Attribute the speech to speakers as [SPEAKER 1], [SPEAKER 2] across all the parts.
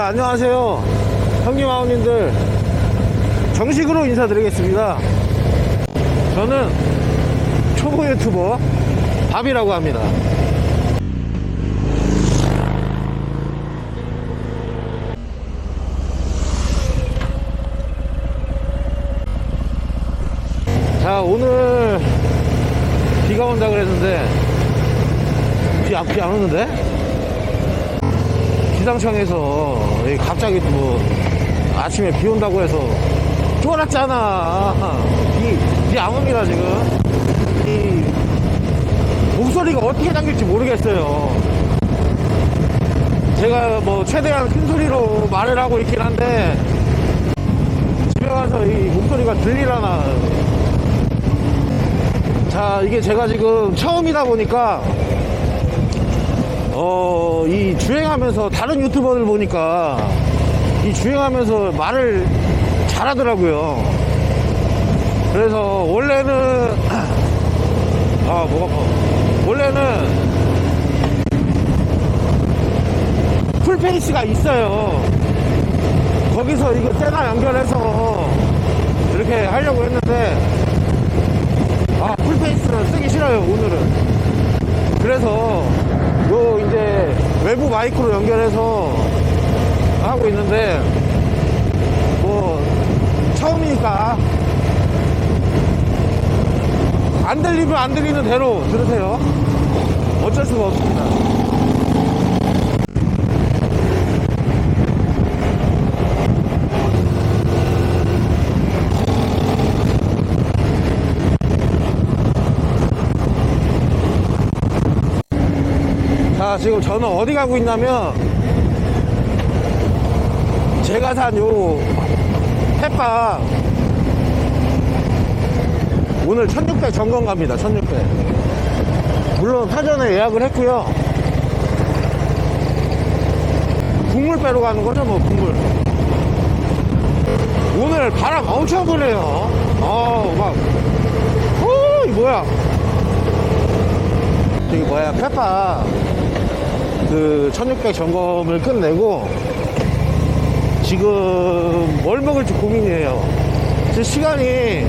[SPEAKER 1] 자, 안녕하세요. 형님, 아우님들. 정식으로 인사드리겠습니다. 저는 초보 유튜버 밥이라고 합니다. 자, 오늘 비가 온다 그랬는데 비 안 오는데? 기상청에서 갑자기 또 아침에 비 온다고 해서 쫄았잖아. 비 안 옵니다. 지금 이 목소리가 어떻게 담길지 모르겠어요. 제가 뭐 최대한 큰 소리로 말을 하고 있긴 한데 집에 가서 이 목소리가 들리려나. 자, 이게 제가 지금 처음이다 보니까 이 주행하면서 다른 유튜버들 보니까 이 주행하면서 말을 잘하더라고요. 그래서 원래는 목 아파. 원래는 풀페이스가 있어요. 거기서 이거 세나 연결해서 이렇게 하려고 했는데 풀페이스는 쓰기 싫어요, 오늘은. 그래서 요 이제 외부 마이크로 연결해서 하고 있는데 뭐 처음이니까 안 들리면 안 들리는 대로 들으세요. 어쩔 수가 없습니다. 자, 지금 저는 어디 가고 있냐면 제가 산 요 햇빵 오늘 1600 점검 갑니다. 1600. 물론 사전에 예약을 했고요. 국물 빼러 가는 거죠, 뭐. 국물. 오늘 바람 엄청 부네요. 이 뭐야, 저기 뭐야, 햇빵 그 1600 점검을 끝내고 지금 뭘 먹을지 고민이에요. 지금 시간이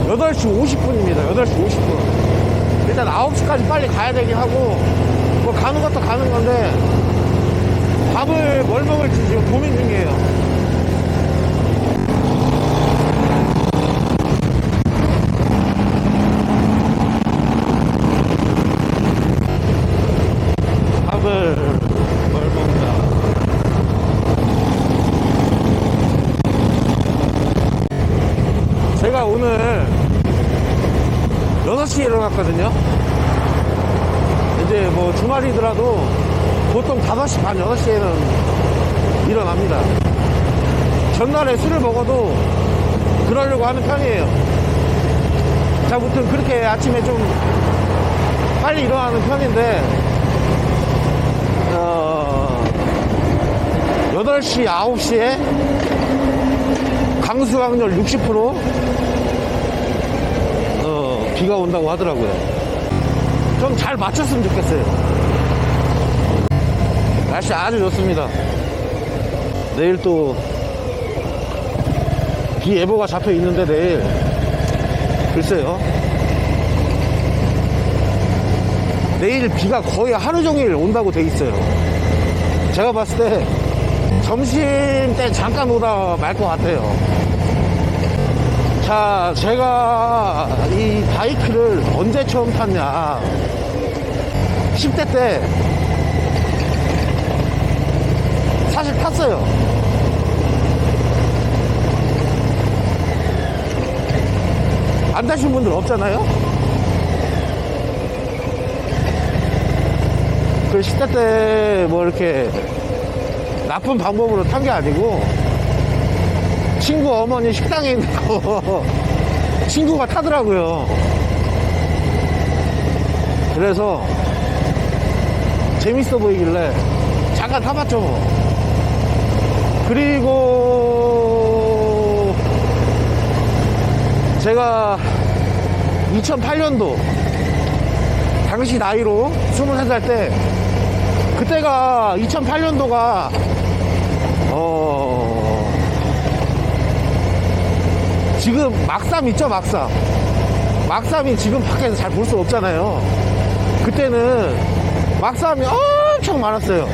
[SPEAKER 1] 8시 50분입니다. 8시 50분. 일단 9시까지 빨리 가야 되긴 하고, 뭐 가는 것도 가는 건데, 밥을 뭘 먹을지 지금 고민 중이에요. 밥을 뭘 먹나. 제가 오늘 6시에 일어났거든요. 이제 뭐 주말이더라도 보통 5시 반, 6시에는 일어납니다. 전날에 술을 먹어도 그러려고 하는 편이에요. 자, 아무튼 그렇게 아침에 좀 빨리 일어나는 편인데 8시, 9시에 강수강렬 60% 비가 온다고 하더라고요. 좀 잘 맞췄으면 좋겠어요. 날씨 아주 좋습니다. 내일 또 비 예보가 잡혀 있는데 내일 글쎄요. 내일 비가 거의 하루 종일 온다고 돼 있어요. 제가 봤을 때 점심 때 잠깐 오다 말 것 같아요. 자, 제가 이 바이크를 언제 처음 탔냐. 10대 때 사실 탔어요. 안 타신 분들 없잖아요. 그 10대 때 뭐 이렇게 나쁜 방법으로 탄 게 아니고 친구 어머니 식당에 있는 거 친구가 타더라고요. 그래서 재밌어 보이길래 잠깐 타봤죠 뭐. 그리고 제가 2008년도 당시 나이로 23살 때 그때가 2008년도가 지금 막삼 있죠, 막삼. 막삼이 지금 밖에서 잘 볼 수 없잖아요. 그때는 막삼이 엄청 많았어요.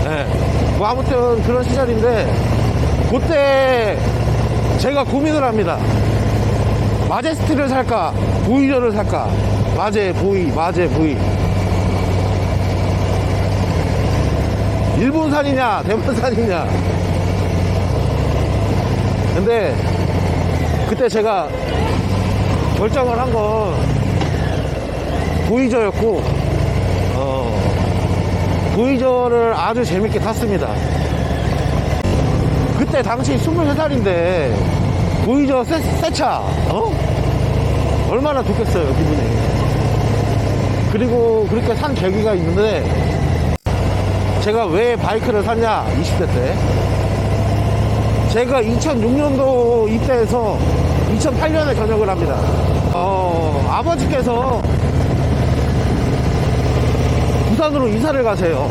[SPEAKER 1] 네. 뭐 아무튼 그런 시절인데, 그때 제가 고민을 합니다. 마제스티를 살까, 보이저를 살까. 마제, 보이, 마제, 보이. 일본산이냐, 대만산이냐. 근데 그때 제가 결정을 한 건 보이저였고, 보이저를 아주 재밌게 탔습니다. 그때 당시 23살인데 보이저 새 차, 얼마나 좋겠어요, 기분이. 그리고 그렇게 산 계기가 있는데, 제가 왜 바이크를 샀냐, 20대 때. 제가 2006년도 입대해서 2008년에 전역을 합니다. 아버지께서 부산으로 이사를 가세요.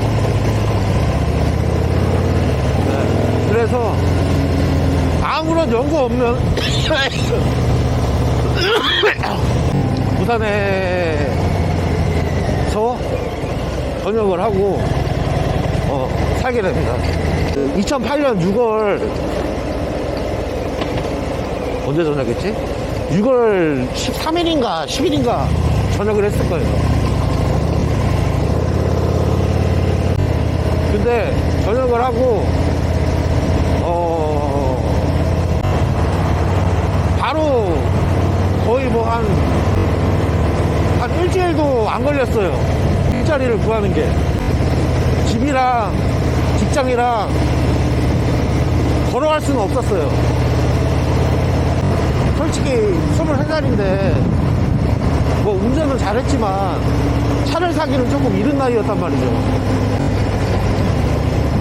[SPEAKER 1] 네, 그래서 아무런 연고 없는 부산에서 전역을 하고 살게 됩니다. 2008년 6월 언제 전역했지? 6월 13일인가 10일인가 전역을 했을 거예요. 근데 전역을 하고 바로 거의 뭐 한 일주일도 안 걸렸어요. 일자리를 구하는 게. 집이랑 직장이랑 걸어갈 수는 없었어요. 솔직히 23살인데 뭐 운전은 잘했지만 차를 사기는 조금 이른 나이였단 말이죠.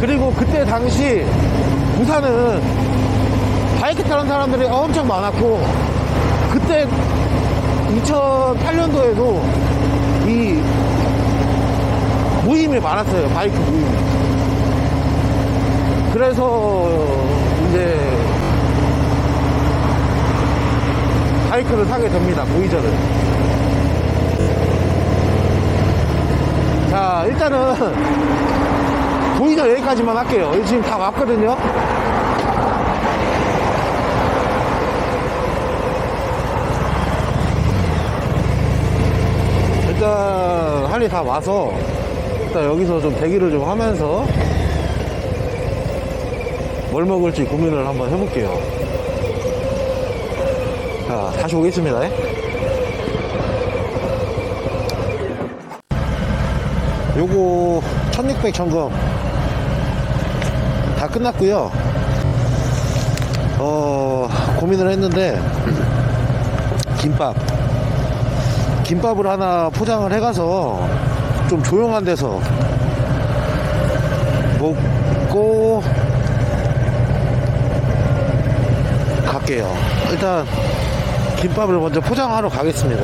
[SPEAKER 1] 그리고 그때 당시 부산은 바이크 타는 사람들이 엄청 많았고, 그때 2008년도에도 이 모임이 많았어요. 바이크 모임이. 그래서 이제 바이크를 사게 됩니다. 보이저를. 자, 일단은 보이저 여기까지만 할게요. 지금 다 왔거든요. 일단 할리 다 와서 일단 여기서 좀 대기를 좀 하면서 뭘 먹을지 고민을 한번 해볼게요. 자, 다시 오겠습니다. 요거 1600 점검 다 끝났고요. 고민을 했는데 김밥을 하나 포장을 해가서 좀 조용한 데서 먹고 갈게요. 일단 김밥을 먼저 포장하러 가겠습니다.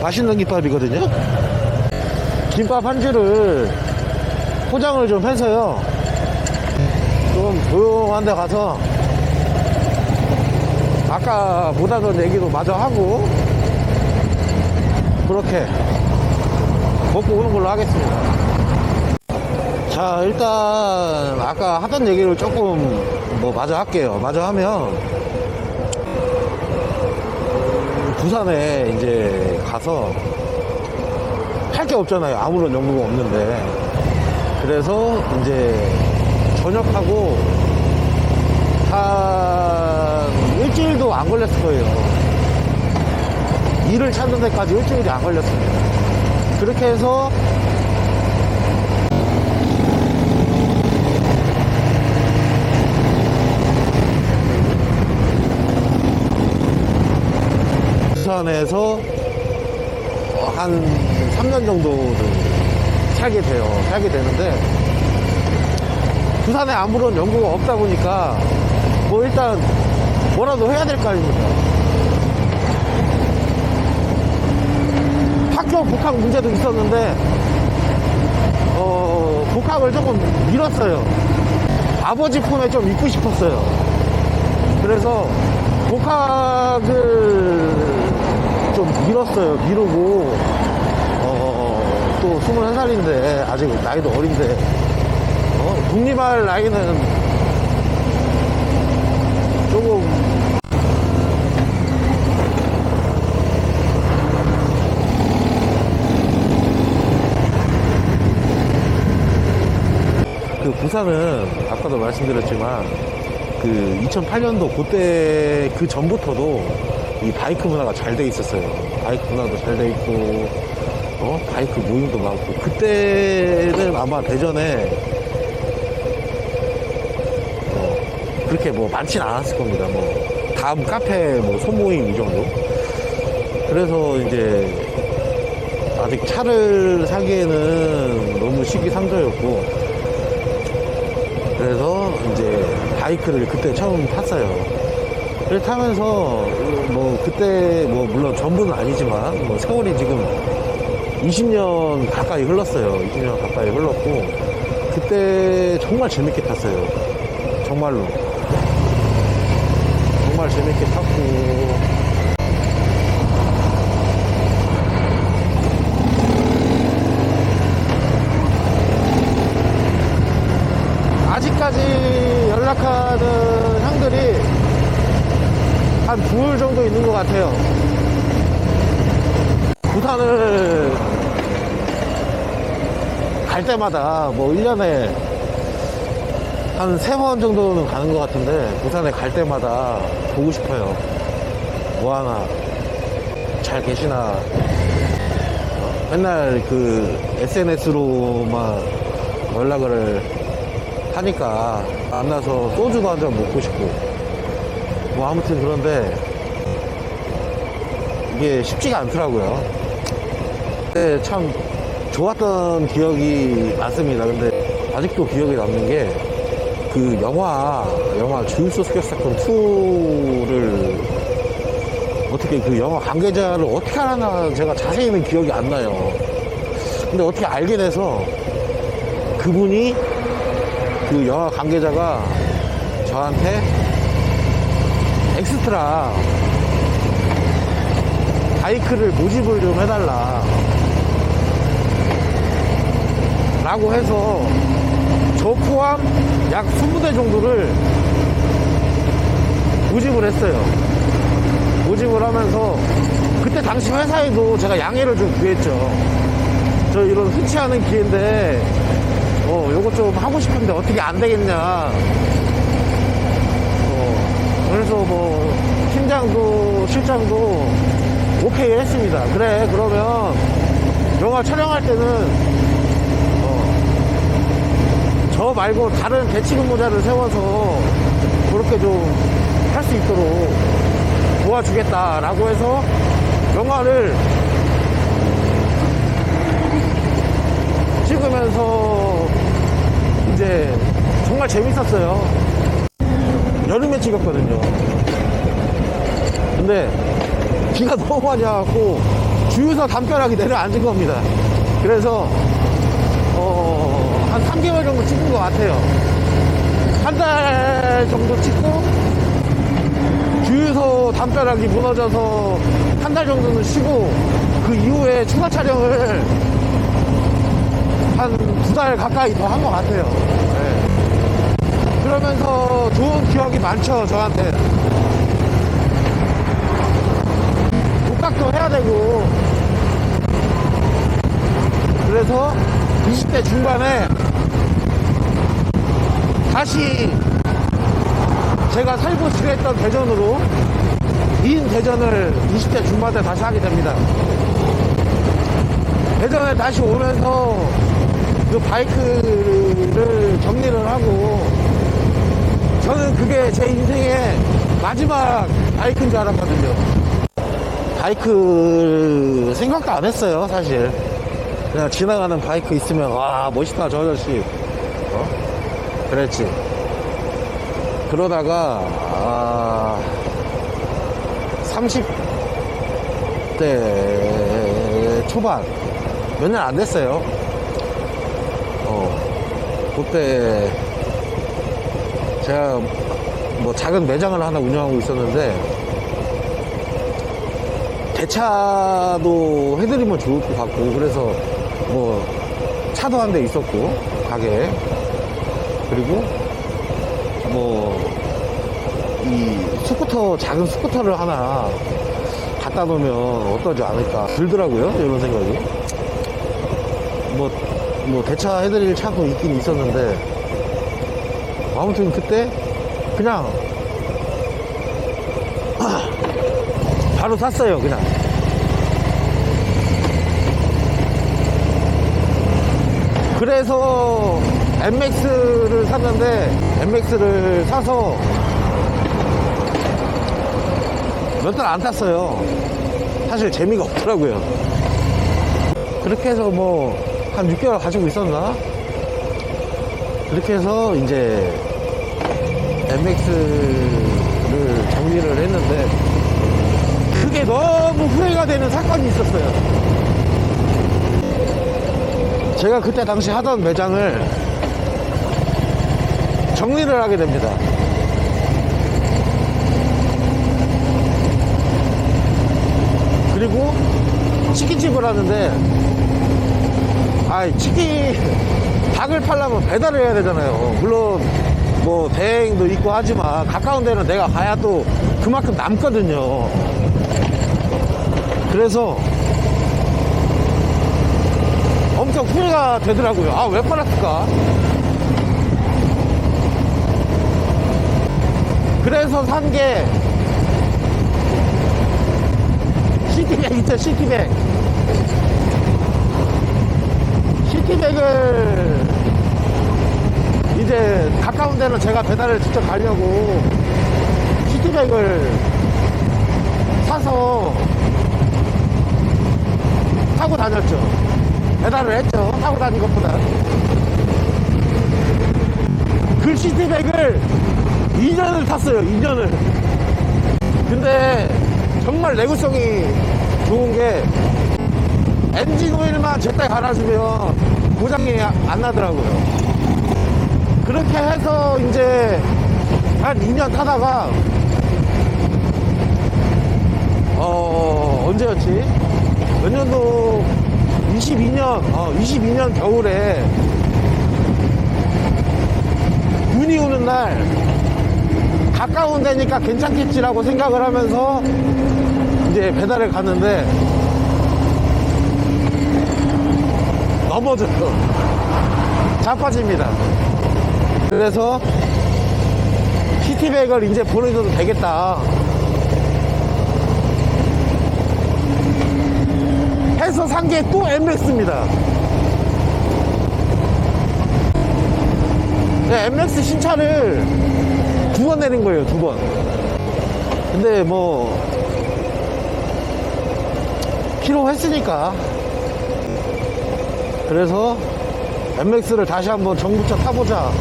[SPEAKER 1] 맛있는 김밥이거든요. 김밥 한 줄을 포장을 좀 해서요, 좀 조용한 데 가서 아까 못 하던 얘기도 마저 하고 그렇게 먹고 오는 걸로 하겠습니다. 자, 일단 아까 하던 얘기를 조금 마저 할게요. 마저 하면 부산에 이제 가서 할 게 없잖아요. 아무런 연구가 없는데. 그래서 이제 전역하고 한 일주일도 안 걸렸을 거예요. 일을 찾는 데까지 일주일이 안 걸렸습니다. 그렇게 해서 부산에서 한 3년 정도를 살게 되는데, 부산에 아무런 연구가 없다 보니까 뭐 일단 뭐라도 해야 될 거 아닙니까. 국경 복학 문제도 있었는데 복학을 조금 미뤘어요. 아버지 품에 좀 있고 싶었어요. 그래서 복학을 좀 미뤘어요. 미루고 또 21살인데 아직 나이도 어린데 독립할 나이는 조금 그 부산은 아까도 말씀드렸지만 그 2008년도 그때 그 전부터도 이 바이크 문화가 잘 돼 있었어요. 바이크 문화도 잘 돼 있고 바이크 모임도 많고 그때는 아마 대전에 그렇게 뭐 많진 않았을 겁니다. 뭐 다음 카페 뭐 소모임 이 정도. 그래서 이제 아직 차를 사기에는 너무 시기상조였고 그래서 이제 바이크를 그때 처음 탔어요. 그걸 타면서 뭐 그때 뭐 물론 전부는 아니지만 뭐 세월이 지금 20년 가까이 흘렀어요. 20년 가까이 흘렀고 그때 정말 재밌게 탔어요. 정말로 정말 재밌게 탔고 아직까지 연락하는 형들이 한 둘 정도 있는 것 같아요. 부산을 갈 때마다 뭐 1년에 한 3번 정도는 가는 것 같은데 부산에 갈 때마다 보고 싶어요. 뭐하나 잘 계시나. 맨날 그 SNS로만 연락을 하니까 만나서 소주도 한 잔 먹고 싶고 뭐 아무튼 그런데 이게 쉽지가 않더라고요. 근데 참 좋았던 기억이 많습니다. 근데 아직도 기억에 남는 게 그 영화 주유소 습격 사건 2를 어떻게 그 영화 관계자를 어떻게 알았나 제가 자세히는 기억이 안 나요. 근데 어떻게 알게 돼서 그분이 그 영화 관계자가 저한테 엑스트라 바이크를 모집을 좀 해달라 라고 해서 저 포함 약 20대 정도를 모집을 했어요. 모집을 하면서 그때 당시 회사에도 제가 양해를 좀 구했죠. 저 이런 흔치 않은 기회인데 요거 좀 하고 싶은데 어떻게 안 되겠냐. 그래서 뭐 팀장도 실장도 오케이 했습니다. 그래 그러면 영화 촬영할 때는 저 말고 다른 대치 근무자를 세워서 그렇게 좀 할 수 있도록 도와주겠다라고 해서 영화를 찍으면서 이제 정말 재밌었어요. 여름에 찍었거든요. 근데 비가 너무 많이 와갖고 주유소 담벼락이 내려앉은 겁니다. 그래서 한 3개월 정도 찍은 것 같아요. 한 달 정도 찍고 주유소 담벼락이 무너져서 한 달 정도는 쉬고 그 이후에 추가 촬영을 한 2달 가까이 더 한 것 같아요. 네. 그러면서 좋은 기억이 많죠. 저한테 복학도 해야 되고 그래서 20대 중반에 다시 제가 살고 지냈던 대전으로 인 대전을 20대 중반에 다시 하게 됩니다. 대전에 다시 오면서 그 바이크를 정리를 하고 저는 그게 제 인생의 마지막 바이크인 줄 알았거든요. 바이크 생각도 안 했어요. 사실 그냥 지나가는 바이크 있으면 와 멋있다 저 아저씨 그랬지. 그러다가 30대 초반 몇 년 안 됐어요. 그때 제가 뭐 작은 매장을 하나 운영하고 있었는데 대차도 해드리면 좋을 것 같고, 그래서 뭐 차도 한 대 있었고 가게에, 그리고 뭐 이 스쿠터, 작은 스쿠터를 하나 갖다 놓으면 어떠지 않을까 들더라고요. 이런 생각이. 뭐 대차 해드릴 차도 있긴 있었는데, 아무튼 그때 그냥 바로 샀어요. 그냥 그래서 MX를 샀는데, MX를 사서 몇 달 안 탔어요. 사실 재미가 없더라고요. 그렇게 해서 뭐 한 6개월 가지고 있었나? 그렇게 해서 이제 MX를 정리를 했는데, 그게 너무 후회가 되는 사건이 있었어요. 제가 그때 당시 하던 매장을 정리를 하게 됩니다. 그리고 치킨집을 하는데, 닭을 팔려면 배달을 해야 되잖아요. 물론 뭐 대행도 있고 하지만 가까운 데는 내가 가야 또 그만큼 남거든요. 그래서 엄청 후회가 되더라고요. 아, 왜 팔았을까? 그래서 산 게 시티백 있죠. 시티백을 이제 가까운 데는 제가 배달을 직접 가려고 시티백을 사서 타고 다녔죠. 배달을 했죠. 타고 다닌 것보다. 그 시티백을 2년을 탔어요. 2년을. 근데 정말 내구성이 좋은 게, 엔진 오일만 제때 갈아주면 고장이 안 나더라고요. 그렇게 해서 이제 한 2년 타다가 언제였지? 몇 년도 22년 겨울에 눈이 오는 날, 가까운 데니까 괜찮겠지라고 생각을 하면서 이제 배달을 갔는데 넘어져요. 자빠집니다. 그래서 시티백을 이제 보내줘도 되겠다 해서 산 게 또 MX입니다. 네, MX 신차를 2번 내린 거예요. 2번. 근데 뭐 키로 했으니까, 그래서 MX를 다시 한번 정부차 타보자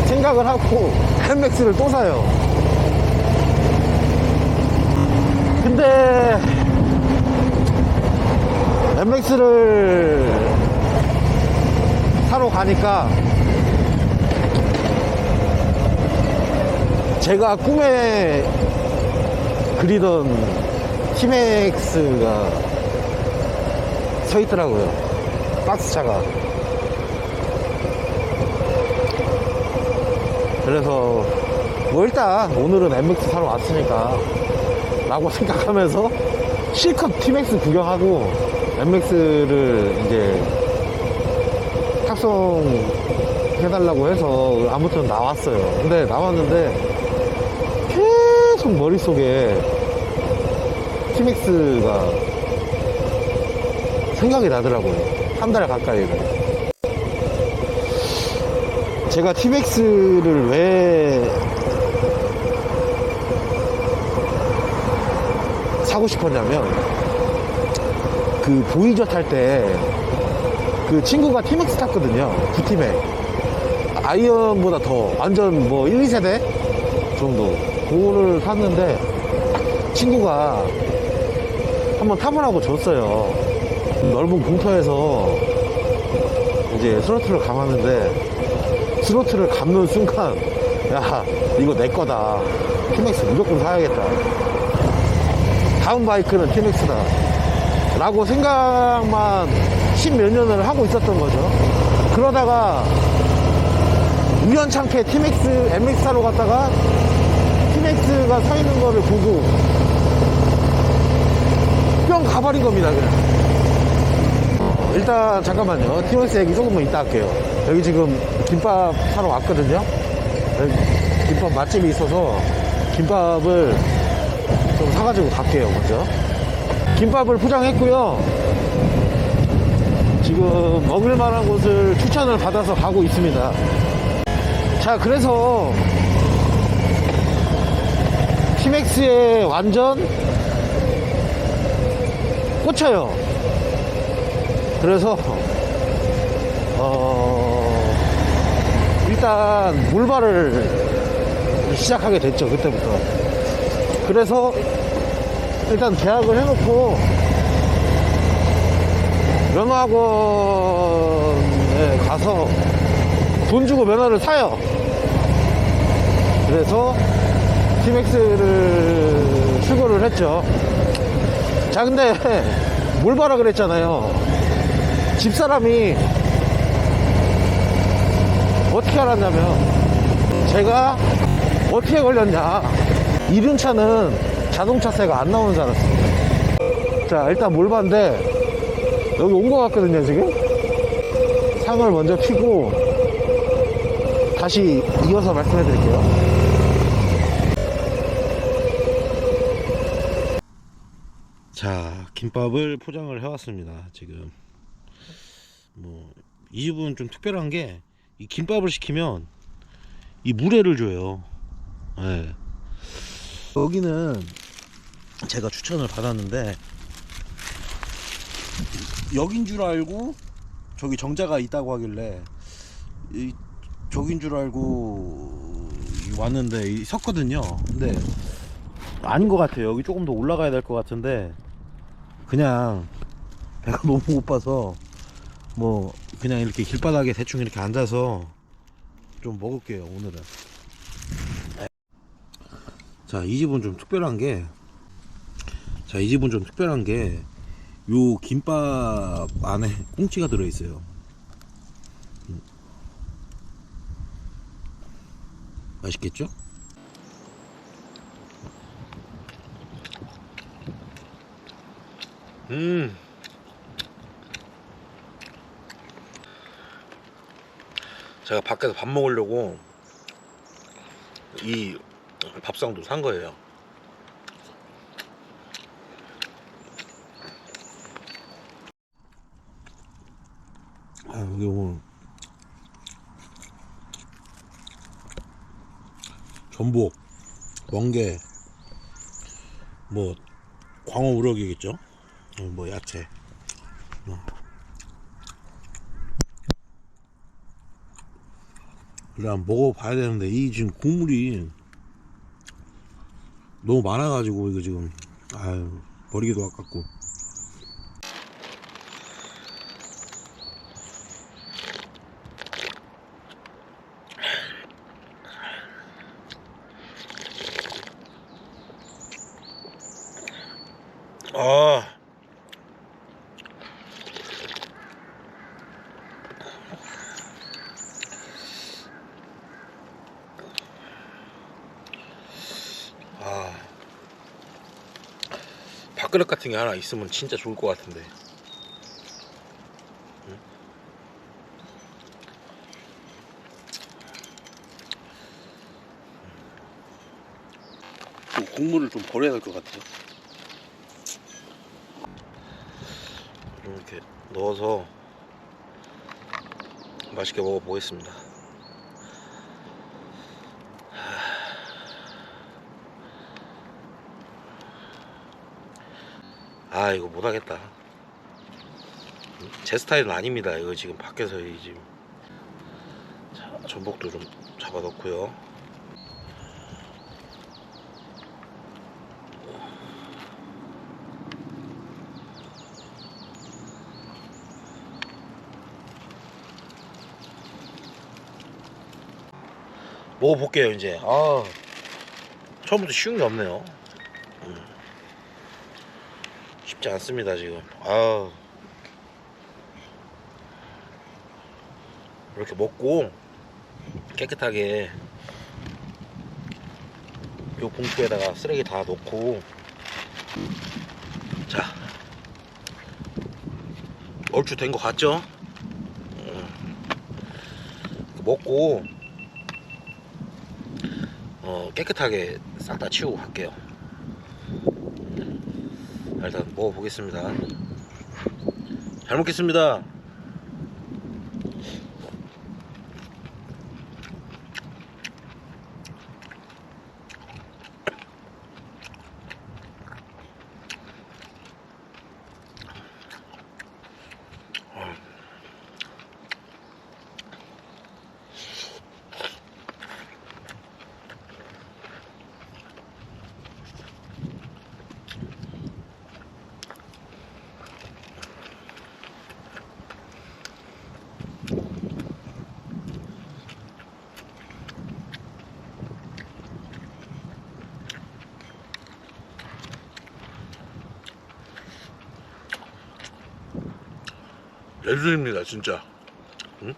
[SPEAKER 1] 생각을 하고 MX를 또 사요. 근데 MX를 사러 가니까 제가 꿈에 그리던 티맥스가 서 있더라고요. 박스차가. 그래서 뭐 일단 오늘은 MX 사러 왔으니까 라고 생각하면서 실컷 티맥스 구경하고 MX를 이제 탑승해달라고 해서 아무튼 나왔어요. 근데 나왔는데 계속 머릿속에 티맥스가 생각이 나더라고요. 한 달 가까이를. 제가 티맥스를 왜 사고 싶었냐면, 그 보이저 탈 때 그 친구가 티맥스 탔거든요. 구티맥. 아이언보다 더 완전 뭐 1, 2세대 정도 그거를 탔는데, 친구가 한번 타보라고 줬어요. 넓은 공터에서 이제 스로틀을 감았는데, 스로틀을 감는 순간, 야, 이거 내 거다. 티맥스 무조건 사야겠다. 다음 바이크는 티맥스다. 라고 생각만 십몇 년을 하고 있었던 거죠. 그러다가 우연찮게 티맥스 MX사로 갔다가 티맥스가 서 있는 거를 보고 뿅 가버린 겁니다, 그냥. 일단 잠깐만요. 티맥스 얘기 조금만 이따 할게요. 여기 지금 김밥 사러 왔거든요. 여기 김밥 맛집이 있어서 김밥을 좀 사가지고 갈게요. 먼저 김밥을 포장했고요. 지금 먹을만한 곳을 추천을 받아서 가고 있습니다. 자, 그래서 티맥스에 완전 꽂혀요. 그래서 일단 몰바를 시작하게 됐죠, 그때부터. 그래서 일단 계약을 해놓고 면허학원에 가서 돈 주고 면허를 사요. 그래서 티맥스를 출고를 했죠. 자, 근데 뭘 봐라 그랬잖아요. 집사람이 어떻게 알았냐면, 제가 어떻게 걸렸냐, 이륜차는 자동차세가 안 나오는 줄 알았습니다. 자, 일단 몰바인데 여기 온 것 같거든요. 지금 상을 먼저 피고 다시 이어서 말씀해 드릴게요. 자, 김밥을 포장을 해왔습니다. 지금 이 집은 좀 특별한 게, 이 김밥을 시키면 이 물회를 줘요. 네. 여기는 제가 추천을 받았는데, 여긴 줄 알고 저기 정자가 있다고 하길래 저긴 줄 알고 왔는데 섰거든요. 근데 아닌 것 같아요. 여기 조금 더 올라가야 될 것 같은데, 그냥 배가 너무 고파서 그냥 이렇게 길바닥에 대충 이렇게 앉아서 좀 먹을게요, 오늘은. 자, 이 집은 좀 특별한 게, 요 김밥 안에 꽁치가 들어있어요. 맛있겠죠? 제가 밖에서 밥 먹으려고 이 밥상도 산 거예요. 여기 오늘 전복, 멍게, 광어 우럭이겠죠? 야채. 일단 먹어봐야 되는데, 이 지금 국물이 너무 많아가지고 이거 지금 버리기도 아깝고. 밥그릇 같은 게 하나 있으면 진짜 좋을 것 같은데. 국물을 좀 버려야 될 것 같아요. 이렇게 넣어서 맛있게 먹어보겠습니다. 이거 못하겠다. 제 스타일은 아닙니다. 이거 지금 밖에서 지금. 자, 전복도 좀 잡아 넣고요.
[SPEAKER 2] 먹어볼게요 이제. 아, 처음부터 쉬운 게 없네요. 쉽지 않습니다 지금. 아, 이렇게 먹고 깨끗하게 요 봉투에다가 쓰레기 다 넣고, 자, 얼추 된 것 같죠? 먹고 깨끗하게 싹 다 치우고 갈게요. 일단 먹어보겠습니다. 잘 먹겠습니다. 예술입니다 진짜. 응?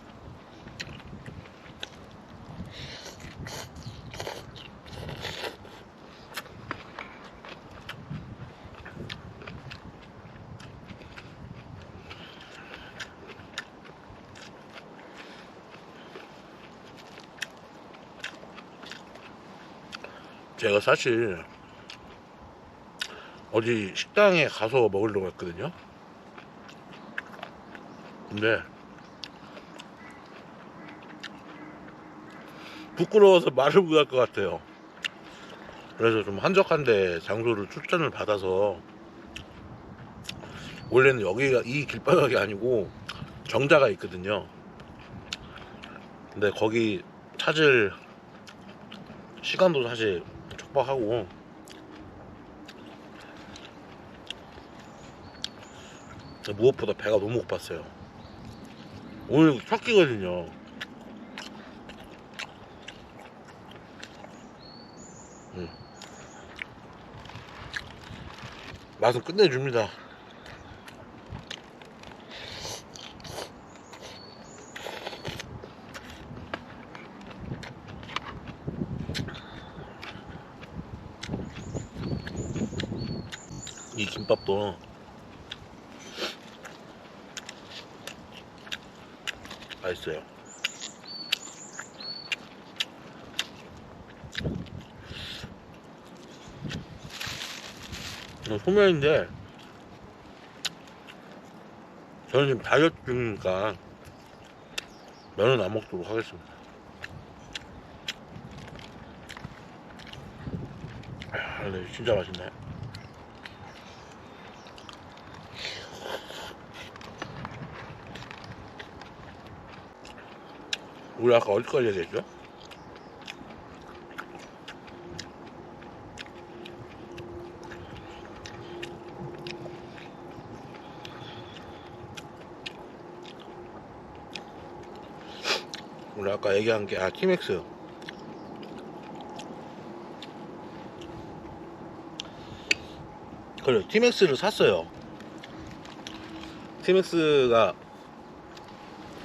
[SPEAKER 2] 제가 사실 어디 식당에 가서 먹으려고 했거든요. 근데 부끄러워서 말을 못 할 것 같아요. 그래서 좀 한적한데 장소를 추천을 받아서, 원래는 여기가 이 길바닥이 아니고 정자가 있거든요. 근데 거기 찾을 시간도 사실 촉박하고, 무엇보다 배가 너무 고팠어요. 오늘 첫 끼거든요. 맛은 끝내줍니다. 이 김밥도 맛있어요. 소면인데 저는 지금 다이어트 중이니까 면은 안 먹도록 하겠습니다. 근데 진짜 맛있네. 우리 아까 어디까지 얘기했죠? 우리 아까 얘기한 게 티맥스. 그래, 티맥스를 샀어요. 티맥스가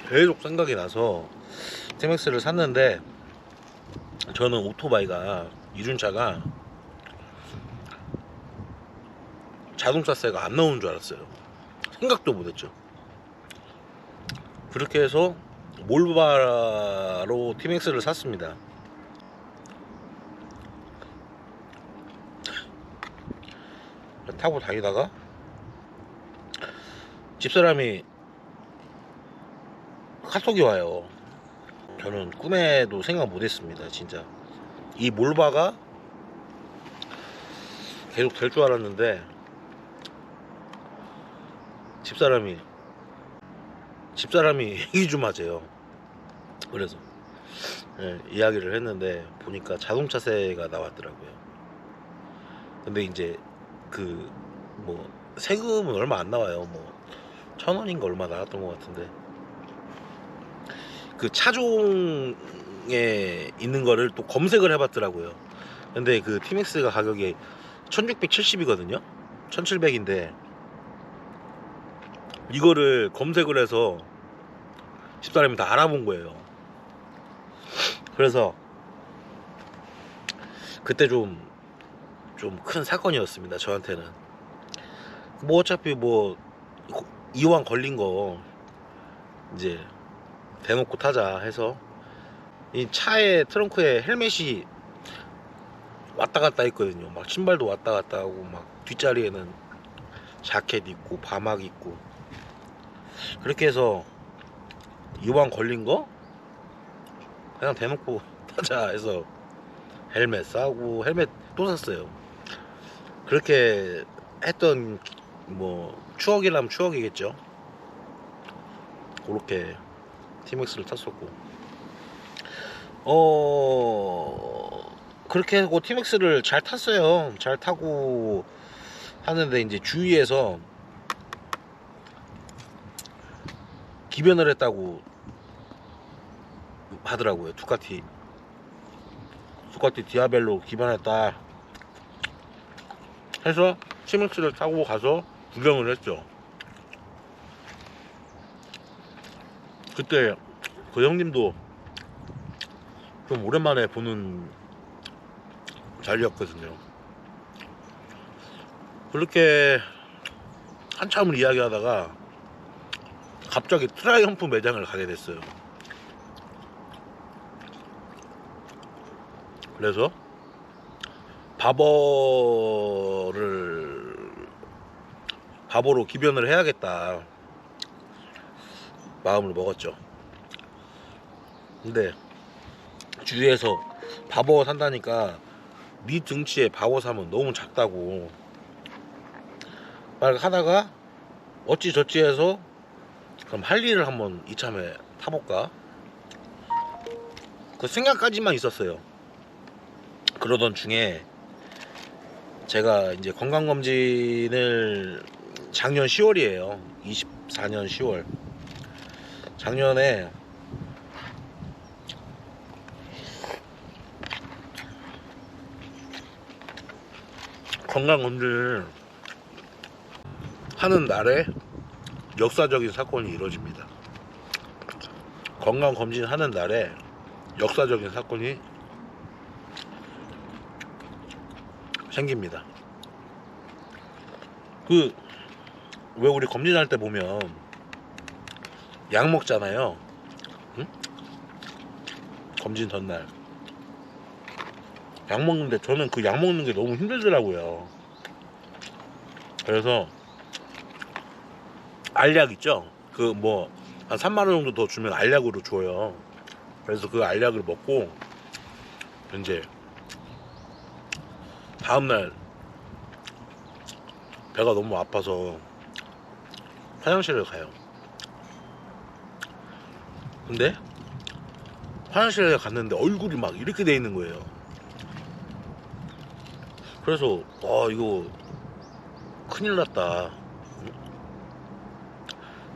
[SPEAKER 2] 계속 생각이 나서 티맥스를 샀는데, 저는 오토바이가 이륜차가 자동차세가 안 나오는 줄 알았어요. 생각도 못했죠. 그렇게 해서 몰바로 티맥스를 샀습니다. 타고 다니다가 집사람이 카톡이 와요. 저는 꿈에도 생각 못했습니다. 진짜 이 몰바가 계속 될 줄 알았는데, 집사람이 얘기 좀 하재요. 그래서 이야기를 했는데 보니까 자동차세가 나왔더라고요. 근데 이제 그 뭐 세금은 얼마 안 나와요. 뭐 1,000원인가 얼마 나왔던 것 같은데, 그 차종에 시중에 있는 거를 또 검색을 해봤더라고요. 근데 그 티맥스가 가격이 1670이거든요 1700인데 이거를 검색을 해서 집사람이 다 알아본 거예요. 그래서 그때 좀 큰 사건이었습니다 저한테는. 뭐 어차피 뭐 이왕 걸린 거 이제 대놓고 타자 해서 이 차에 트렁크에 헬멧이 왔다 갔다 했거든요. 막 신발도 왔다 갔다 하고 막 뒷자리에는 자켓 입고 바막 입고 그렇게 해서 이왕 걸린 거 그냥 대놓고 타자 해서 헬멧 싸고 헬멧 또 샀어요. 그렇게 했던 뭐 추억이라면 추억이겠죠. 그렇게 티맥스를 탔었고 그렇게 하고 티맥스를 잘 탔어요. 잘 타고 하는데 이제 주위에서 기변을 했다고 하더라고요. 두카티 디아벨로 기변했다 해서 티맥스를 타고 가서 구경을 했죠. 그때 그 형님도 좀 오랜만에 보는 자리였거든요. 그렇게 한참을 이야기하다가 갑자기 트라이엄프 매장을 가게 됐어요. 그래서 바보로 기변을 해야겠다 마음을 먹었죠. 근데 주위에서 바보 산다니까 네 등치에 바보 사면 너무 작다고 말 하다가 어찌저찌 해서 그럼 할리를 한번 이참에 타볼까 그 생각까지만 있었어요. 그러던 중에 제가 이제 건강검진을 작년 10월이에요 24년 10월 작년에 건강검진을 하는 날에 역사적인 사건이 이루어집니다. 건강검진 하는 날에 역사적인 사건이 생깁니다. 왜 우리 검진할 때 보면 약 먹잖아요. 응? 검진 전날 약 먹는데 저는 그 약 먹는 게 너무 힘들더라고요. 그래서 알약 있죠? 그 뭐 한 3만원 정도 더 주면 알약으로 줘요. 그래서 그 알약을 먹고 이제 다음날 배가 너무 아파서 화장실을 가요. 근데 화장실에 갔는데 얼굴이 막 이렇게 돼 있는 거예요. 그래서 이거 큰일 났다.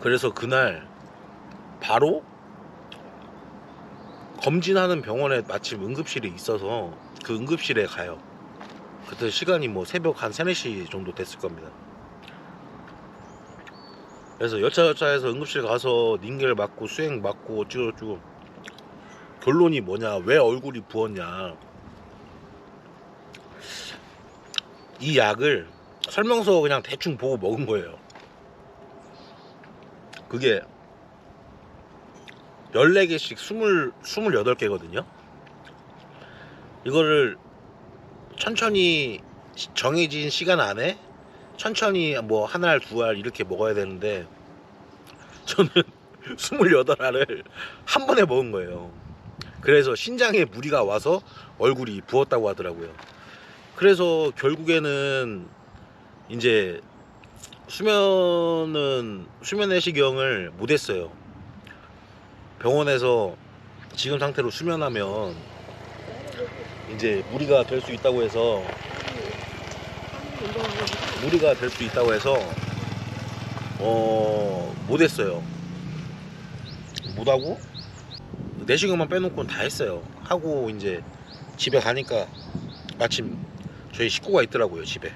[SPEAKER 2] 그래서 그날 바로 검진하는 병원에 마침 응급실이 있어서 그 응급실에 가요. 그때 시간이 뭐 새벽 한 3, 4시 정도 됐을 겁니다. 그래서 여차여차해서 응급실 가서 닌겔 맞고 수행 맞고 어쩌고저쩌고 결론이 뭐냐, 왜 얼굴이 부었냐, 이 약을 설명서 그냥 대충 보고 먹은 거예요. 그게 14개씩 28개거든요 이거를 천천히 정해진 시간 안에 천천히 뭐 한 알, 두 알 이렇게 먹어야 되는데 저는 28알을 한 번에 먹은 거예요. 그래서 신장에 무리가 와서 얼굴이 부었다고 하더라고요. 그래서 결국에는 이제 수면 내시경을 못했어요. 병원에서 지금 상태로 수면하면 이제 무리가 될 수 있다고 해서 못했어요. 못하고 내시경만 빼놓고는 다 했어요. 하고 이제 집에 가니까 마침 저희 식구가 있더라고요, 집에.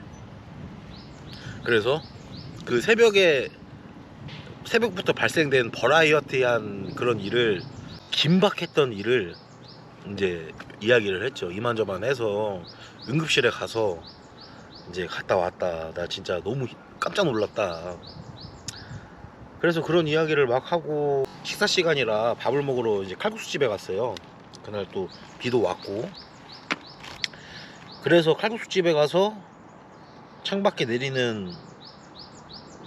[SPEAKER 2] 그래서 그 새벽부터 발생된 버라이어티한 그런 일을, 긴박했던 일을 이제 이야기를 했죠. 이만저만 해서 응급실에 가서 이제 갔다 왔다. 나 진짜 너무 깜짝 놀랐다. 그래서 그런 이야기를 막 하고, 식사 시간이라 밥을 먹으러 이제 칼국수 집에 갔어요. 그날 또 비도 왔고. 그래서 칼국수 집에 가서 창밖에 내리는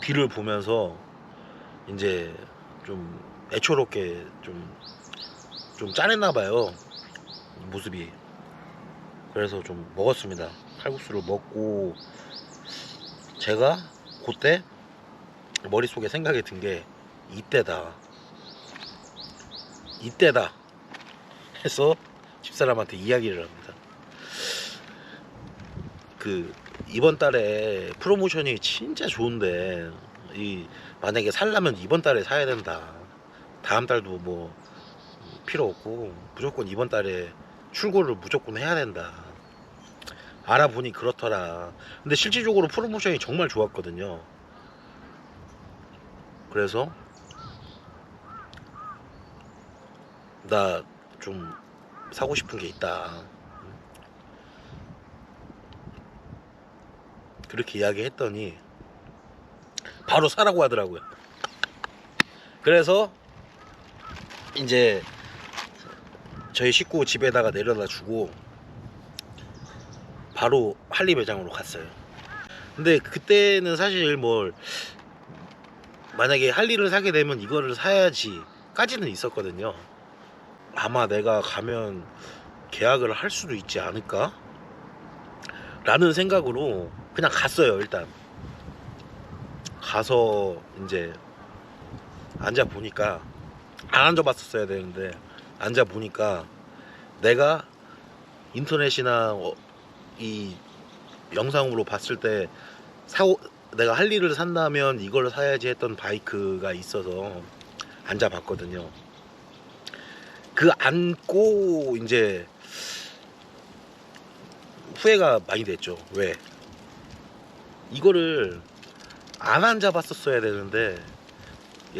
[SPEAKER 2] 비를 보면서 이제 좀 애초롭게 좀 짠했나 봐요, 모습이. 그래서 좀 먹었습니다. 칼국수를 먹고 제가 그때 머릿속에 생각이 든 게 이때다 해서 집사람한테 이야기를 합니다. 그 이번 달에 프로모션이 진짜 좋은데, 만약에 살려면 이번 달에 사야 된다. 다음 달도 뭐 필요 없고 무조건 이번 달에 출고를 무조건 해야 된다. 알아보니 그렇더라. 근데 실질적으로 프로모션이 정말 좋았거든요. 그래서 나 좀 사고 싶은 게 있다, 그렇게 이야기했더니 바로 사라고 하더라고요. 그래서 이제 저희 식구 집에다가 내려다 주고 바로 할리 매장으로 갔어요. 근데 그때는 사실 만약에 할리를 사게 되면 이거를 사야지 까지는 있었거든요. 아마 내가 가면 계약을 할 수도 있지 않을까 라는 생각으로 그냥 갔어요. 일단 가서 이제 앉아 보니까, 안 앉아 봤었어야 되는데 앉아 보니까 내가 인터넷이나 이 영상으로 봤을 때 내가 할리를 산다면 이걸 사야지 했던 바이크가 있어서 앉아 봤거든요. 그 앉고 이제 후회가 많이 됐죠. 왜? 이거를 안 앉아 봤었어야 되는데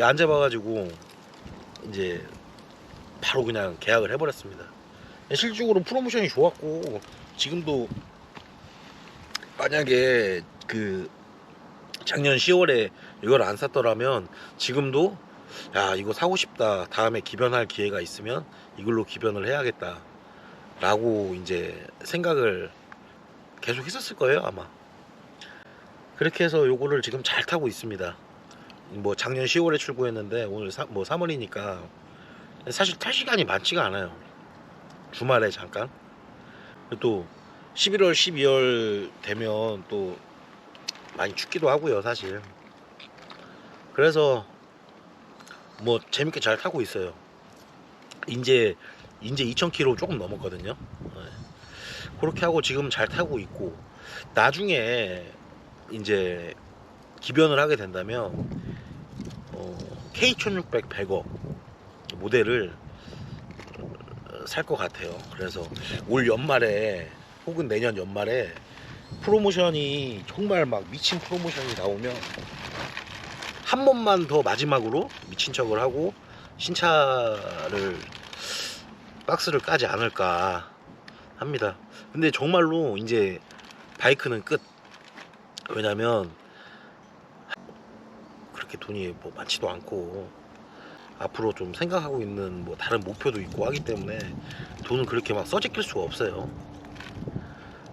[SPEAKER 2] 앉아 봐가지고 이제 바로 그냥 계약을 해버렸습니다. 실질적으로 프로모션이 좋았고, 지금도 만약에 그 작년 10월에 이걸 안 샀더라면 지금도 야, 이거 사고 싶다, 다음에 기변할 기회가 있으면 이걸로 기변을 해야겠다 라고 이제 생각을 계속 했었을 거예요, 아마. 그렇게 해서 요거를 지금 잘 타고 있습니다. 뭐 작년 10월에 출고했는데 오늘 3월이니까 사실 탈 시간이 많지가 않아요. 주말에 잠깐. 또 11월 12월 되면 또 많이 춥기도 하고요, 사실. 그래서 뭐 재밌게 잘 타고 있어요. 이제 2000km 조금 넘었거든요. 그렇게 하고 지금 잘 타고 있고, 나중에 이제 기변을 하게 된다면 K1600 100업 모델을 살 것 같아요. 그래서 올 연말에 혹은 내년 연말에 프로모션이 정말 막 미친 프로모션이 나오면 한 번만 더 마지막으로 미친 척을 하고 신차를 박스를 까지 않을까 합니다. 근데 정말로 이제 바이크는 끝. 왜냐면 그렇게 돈이 뭐 많지도 않고 앞으로 좀 생각하고 있는 뭐 다른 목표도 있고 하기 때문에 돈은 그렇게 막 써제낄 수가 없어요.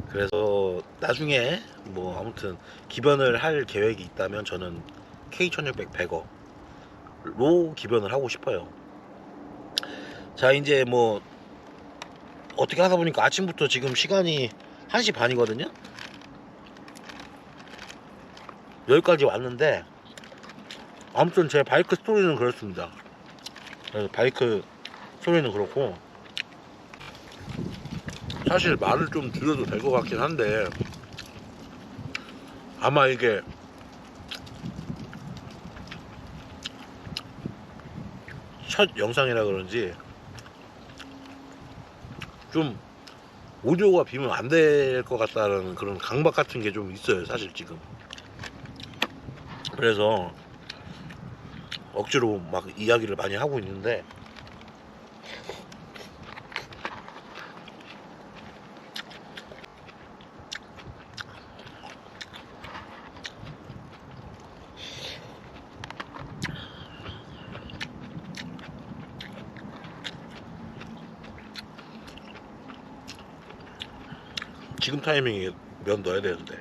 [SPEAKER 2] 그래서 나중에 뭐 아무튼 기변을 할 계획이 있다면 저는 K1600 100로 기변을 하고 싶어요. 자, 이제 뭐 어떻게 하다 보니까 아침부터 지금 시간이 1시 반이거든요. 여기까지 왔는데 아무튼 제 바이크 스토리는 그렇습니다. 바이크 스토리는 그렇고, 사실 말을 좀 줄여도 될 것 같긴 한데 아마 이게 첫 영상이라 그런지 좀 오디오가 비면 안 될 것 같다는 그런 강박 같은 게 좀 있어요 사실 지금. 그래서 억지로 막 이야기를 많이 하고 있는데 지금 타이밍에 면 넣어야 되는데.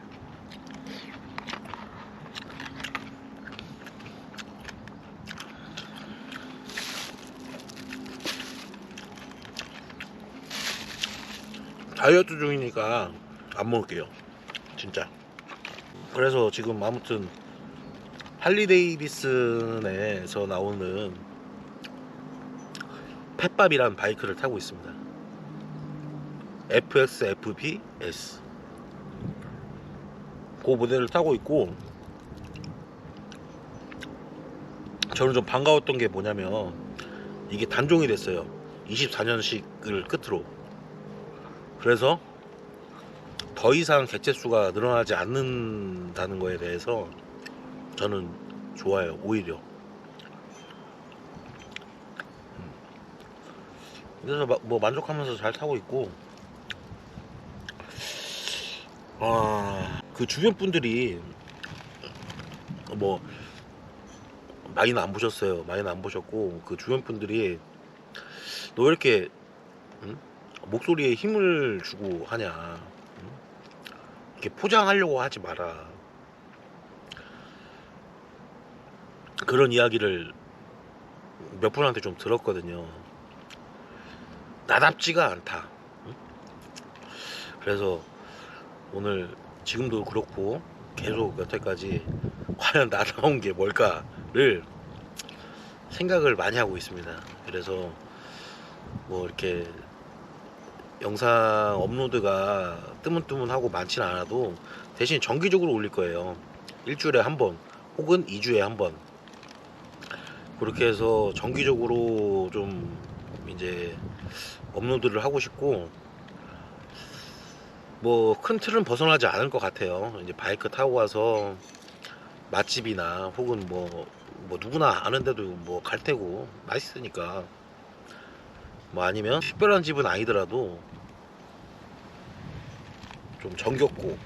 [SPEAKER 2] 다이어트 중이니까 안 먹을게요 진짜. 그래서 지금 아무튼 할리 데이비슨에서 나오는 펫밥이라는 바이크를 타고 있습니다. FXFBS 그 모델을 타고 있고, 저는 좀 반가웠던 게 뭐냐면 이게 단종이 됐어요. 24년식을 끝으로. 그래서 더 이상 개체수가 늘어나지 않는다는 거에 대해서 저는 좋아요. 오히려. 그래서 뭐 만족하면서 잘 타고 있고, 그 주변 분들이 뭐 많이는 안 보셨어요. 많이는 안 보셨고, 그 주변 분들이 너 왜 이렇게 목소리에 힘을 주고 하냐, 이렇게 포장하려고 하지 마라, 그런 이야기를 몇 분한테 좀 들었거든요. 나답지가 않다. 그래서 오늘 지금도 그렇고 계속 여태까지 과연 나다운 게 뭘까를 생각을 많이 하고 있습니다. 그래서 뭐 이렇게 영상 업로드가 뜨문뜨문하고 많지는 않아도 대신 정기적으로 올릴 거예요. 일주일에 한 번 혹은 2주에 한 번, 그렇게 해서 정기적으로 좀 이제 업로드를 하고 싶고, 뭐 큰 틀은 벗어나지 않을 것 같아요. 이제 바이크 타고 와서 맛집이나 혹은 뭐 누구나 아는 데도 뭐 갈 테고 맛있으니까, 뭐 아니면 특별한 집은 아니더라도 좀 정겹고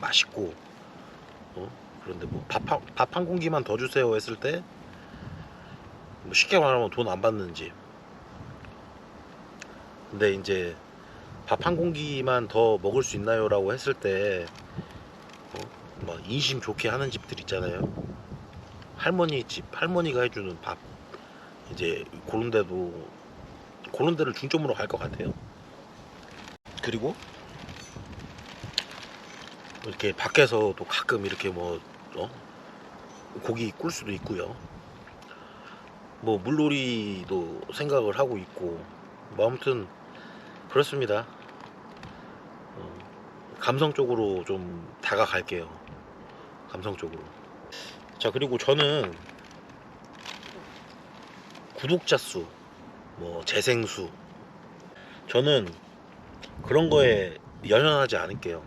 [SPEAKER 2] 맛있고, 그런데 뭐 밥 한 공기만 더 주세요 했을 때 뭐 쉽게 말하면 돈 안 받는 집. 근데 이제 밥 한 공기만 더 먹을 수 있나요? 라고 했을 때 막 인심 좋게 하는 집들 있잖아요. 할머니 집, 할머니가 해주는 밥, 이제 그런 데를 중점으로 갈 것 같아요. 그리고 이렇게 밖에서도 가끔 이렇게 뭐 고기 꿀 수도 있고요. 뭐 물놀이도 생각을 하고 있고, 뭐 아무튼 그렇습니다. 감성적으로 좀 다가갈게요. 감성적으로. 자, 그리고 저는 구독자 수, 뭐 재생수, 저는 그런 거에 연연하지 않을게요.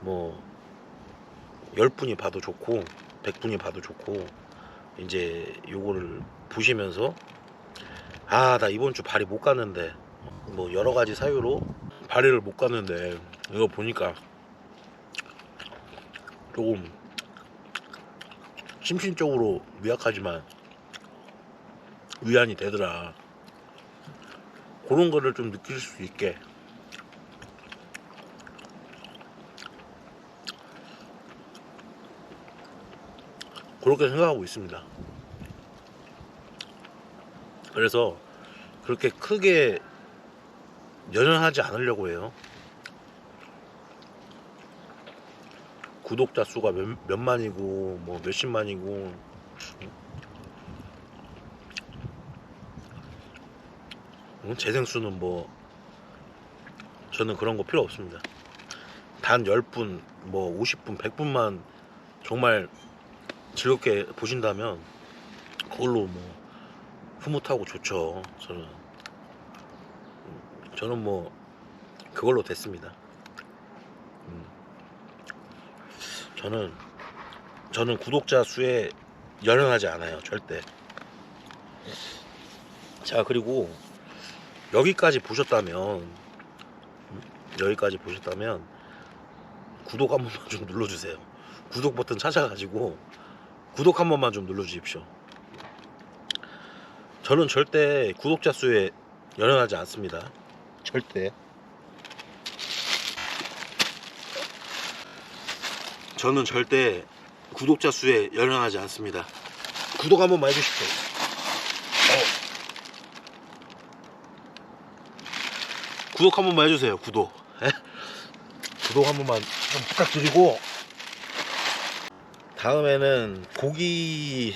[SPEAKER 2] 뭐 10분이 봐도 좋고 100분이 봐도 좋고, 이제 요거를 보시면서 나 이번 주 발이 못 갔는데, 뭐 여러 가지 사유로 발리를 못 갔는데 이거 보니까 조금 심신적으로 미약하지만 위안이 되더라, 그런 거를 좀 느낄 수 있게 그렇게 생각하고 있습니다. 그래서 그렇게 크게 연연하지 않으려고 해요. 구독자 수가 몇만이고 뭐 몇십만이고, 재생수는 뭐 저는 그런 거 필요 없습니다. 단 10분, 뭐 50분, 100분만 정말 즐겁게 보신다면 그걸로 뭐 흐뭇하고 좋죠. 저는 뭐 그걸로 됐습니다. 저는 구독자 수에 연연하지 않아요, 절대. 자, 그리고 여기까지 보셨다면 구독 한 번만 좀 눌러주세요. 구독 버튼 찾아가지고 구독 한 번만 좀 눌러주십시오. 저는 절대 구독자 수에 연연하지 않습니다. 절대. 저는 절대 구독자 수에 연연하지 않습니다. 구독 한 번만 해주십시오. 구독 한 번만 해주세요. 구독. 구독 한 번만 좀 부탁드리고, 다음에는 고기,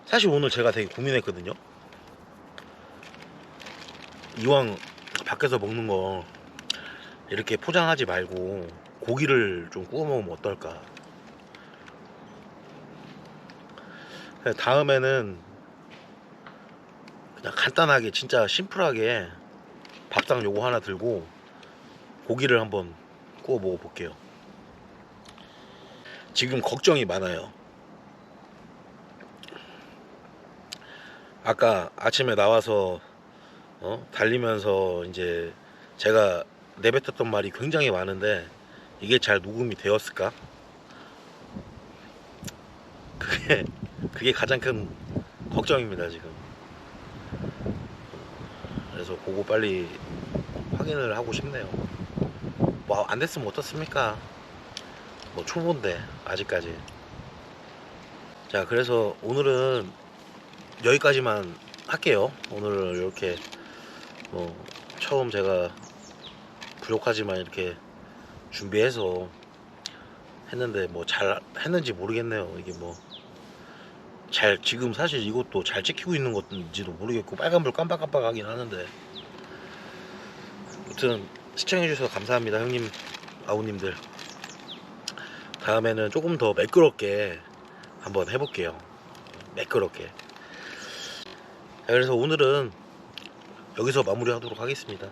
[SPEAKER 2] 사실 오늘 제가 되게 고민했거든요. 이왕 밖에서 먹는 거 이렇게 포장하지 말고 고기를 좀 구워 먹으면 어떨까. 다음에는 그냥 간단하게, 진짜 심플하게 밥상 요거 하나 들고 고기를 한번 구워 먹어볼게요. 지금 걱정이 많아요. 아까 아침에 나와서 달리면서 이제 제가 내뱉었던 말이 굉장히 많은데 이게 잘 녹음이 되었을까? 그게 가장 큰 걱정입니다, 지금. 그래서 그거 빨리 확인을 하고 싶네요. 뭐 안 됐으면 어떻습니까? 뭐 초보인데 아직까지. 자, 그래서 오늘은 여기까지만 할게요. 오늘 이렇게 처음 제가 부족하지만 이렇게 준비해서 했는데 뭐 잘 했는지 모르겠네요. 이게 뭐 잘, 지금 사실 이것도 잘 찍히고 있는 건지도 모르겠고 빨간불 깜빡깜빡하긴 하는데, 아무튼 시청해주셔서 감사합니다, 형님, 아우님들. 다음에는 조금 더 매끄럽게 한번 해볼게요. 매끄럽게. 자, 그래서 오늘은 여기서 마무리하도록 하겠습니다.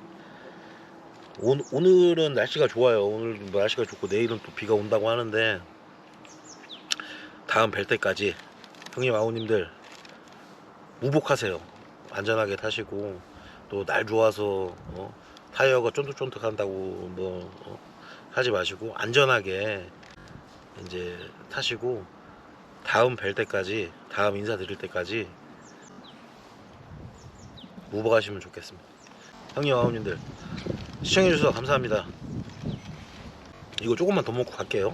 [SPEAKER 2] 오늘은 날씨가 좋아요. 오늘 날씨가 좋고 내일은 또 비가 온다고 하는데, 다음 뵐 때까지 형님, 아우님들 무복하세요. 안전하게 타시고, 또 날 좋아서 타이어가 쫀득쫀득한다고 하지 마시고 안전하게 이제 타시고, 다음 뵐 때까지, 다음 인사드릴 때까지 무복하시면 좋겠습니다. 형님, 아우님들 시청해주셔서 감사합니다. 이거 조금만 더 먹고 갈게요.